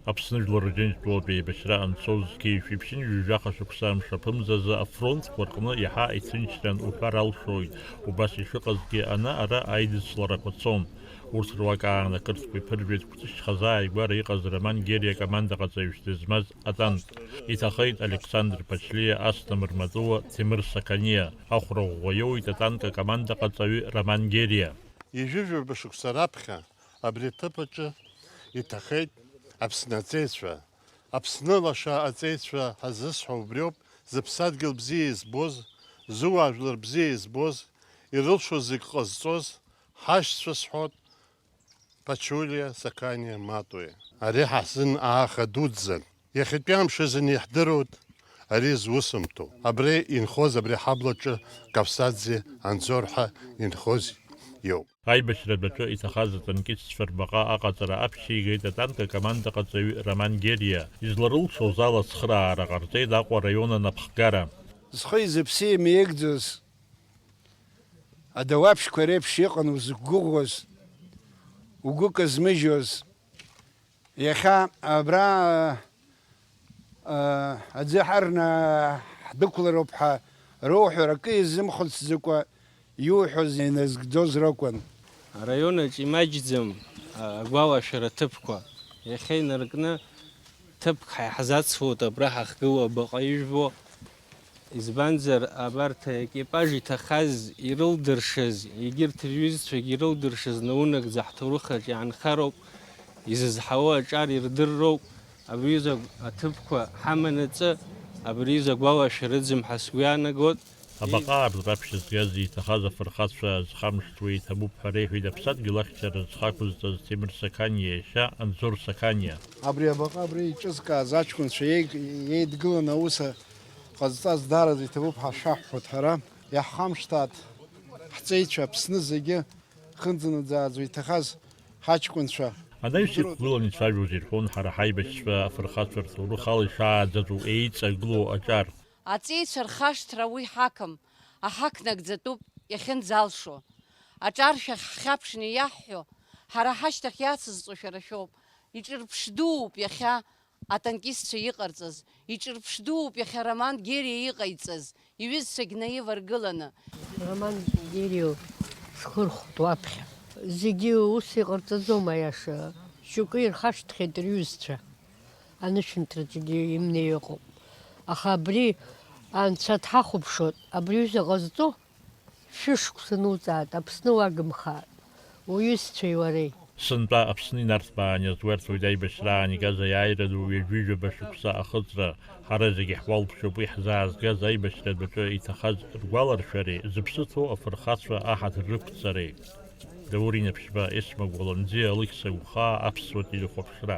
Аԥсны жәлар рџьынџьтәылатә еибашьра анцоз Киев-Ипшьын ҩажәаха шықәса мшаԥымзазы афронтқәа рҟны иаҳа иҭынчран уҳәар алшоит. Убас ишыҟазгьы ара аидысларақәа цон. Урҭ руак аанакырθқәа иԥыржәеит қәҵышьхазааигәара иҟаз Роман Гериа акомандаҟаҵаҩыс дызмаз атанк. Иҭахеит Александр Ԥачлиа, Асҭамыр Маҵуа, Ҭемыр Сақаниа. Ахәра ӷәӷәа иоуит атанк акомандаҟаҵаҩы Роман Гериа. Ижәыжәаба шықәса раԥхьа абри аҭыԥ аҿы иҭахеит Аԥсны аҵеицәа. Аԥсны лаша аҵеицәа ҳазысҳәо убриоуп, зыԥсадгьыл бзиа избоз, зыуаажәлар бзиа избоз, ирылшоз зегь ҟазҵоз ҳашьцәа сҳәоит Ԥачулиа, Сақаниа, Матуа. Ари ҳаҳзын ааха дуӡӡан. Иахьатәи амш азын иаҳдыруеит ари зусымҭоу. Абри инхоз абри аҳаблаҿы Кавсаӡе Анзор-ҳәа инхоз иоуп. Аибашьратә аҿы иҭахаз атанкистцәа рбаҟа аҟаҵара аԥшьигеит атанк акомандаҟаҵаҩы Роман Гериа. Изларылшоз ала цхыраара ҟарҵеит Аҟәа араион анапхгара. Зхы изыԥсеим иеигӡоз адауаԥшьқәа реиԥш иҟан узықәгәыӷуаз, угәы казмыжьуаз. Иахьа абра аӡы ҳарна ҳдәықәлароуп ҳәа роуҳәар акы изымхәыцӡакәа иуҳәоз иназгӡоз ракәын. Араионаҿ имаҷӡам агәалашәара ҭыԥқәа. Иахьа инаркны ҭыԥк ҳаиҳзацлоит абра ҳахгылоу абаҟа ижәбо. Избанзар абарҭ аекипаж иҭахаз ирылдыршаз, егьырҭ рҩызцәагьы ирылдыршаз наунагӡа ҳҭоурыхаҿ иаанхароуп, изызҳауа аҿар ирдырроуп. Абриуза аҭыԥқәа ҳаманаҵы, абриуза агәалашәара рыӡым ҳәа сгәы иаанагоит. Абаҟа абраԥшьа згаз иҭахаз афырхацәа зхамышҭуа иҭабуп ҳәа реиҳәеит аԥсадгьыл ахьчара зхақәызҵаз Ҭемыр Сақаниа иашьа Анзор Сақаниа. Абри абаҟа абри иҿызкааз аҷкәынцәа еидгыланы аус ҟазҵаз даараӡа иҭабуп ҳашаҳҳәоит ҳара. Иаҳхамшҭаат ҳҵеицәа Аԥсны зегьы хынӡанаӡааӡо иҭахаз ҳаҷкәынцәа. Анаҩс ирықәгыланы ицәажәоз ирҳәон ҳара ҳаибашьцәа афырхацәа рҭоурых ала ишааӡаӡоу еиҵагылоу аҿар. Аҵеицәа рхашҭра уи ҳақым, аҳақ нагӡатәуп иахьынӡалшо. Аҿаршәахь ҳхьаԥшны иаҳҳәо, ҳара ҳашьҭахь иацызҵо шәара шәоуп. Иҿырԥшдууп иахьа атанкистцәа иҟарҵаз, иҿырԥшдууп иахьа Роман Гериа иҟаиҵаз, иҩызцәагь наиваргыланы. Роман Гериа схырхәт уаԥхьа. Зегьы ус иҟарҵаӡом аиаша. Шьоукы ирхашҭхьеит рҩызцәа. Анышәынҭраҿгьы имнеи ыҟоуп. Аха абри анцәа дҳахәаԥшуеит, абриуза ҟазҵо шәышықәса нуҵааит, Аԥсны уагымхааит, уҩызцәеи уареи. Сынтәа Аԥсны инарҭбаан иазгәарҭоит аибашьраан игаз аиааира ду ҩажәижәаба шықәса ахыҵра. Ҳара зегьы ҳуалԥшьоуп уи ҳзаазгаз аибашьратә аҿы иҭахаз ргәаларшәареи, зыԥсы ҭоу афырхацәа аҳаҭыр рықәҵареи. Даурин Аԥшьба, Есма Гәаланӡиа, Алықьса Ухаа, Аԥсуа телехәаԥшра.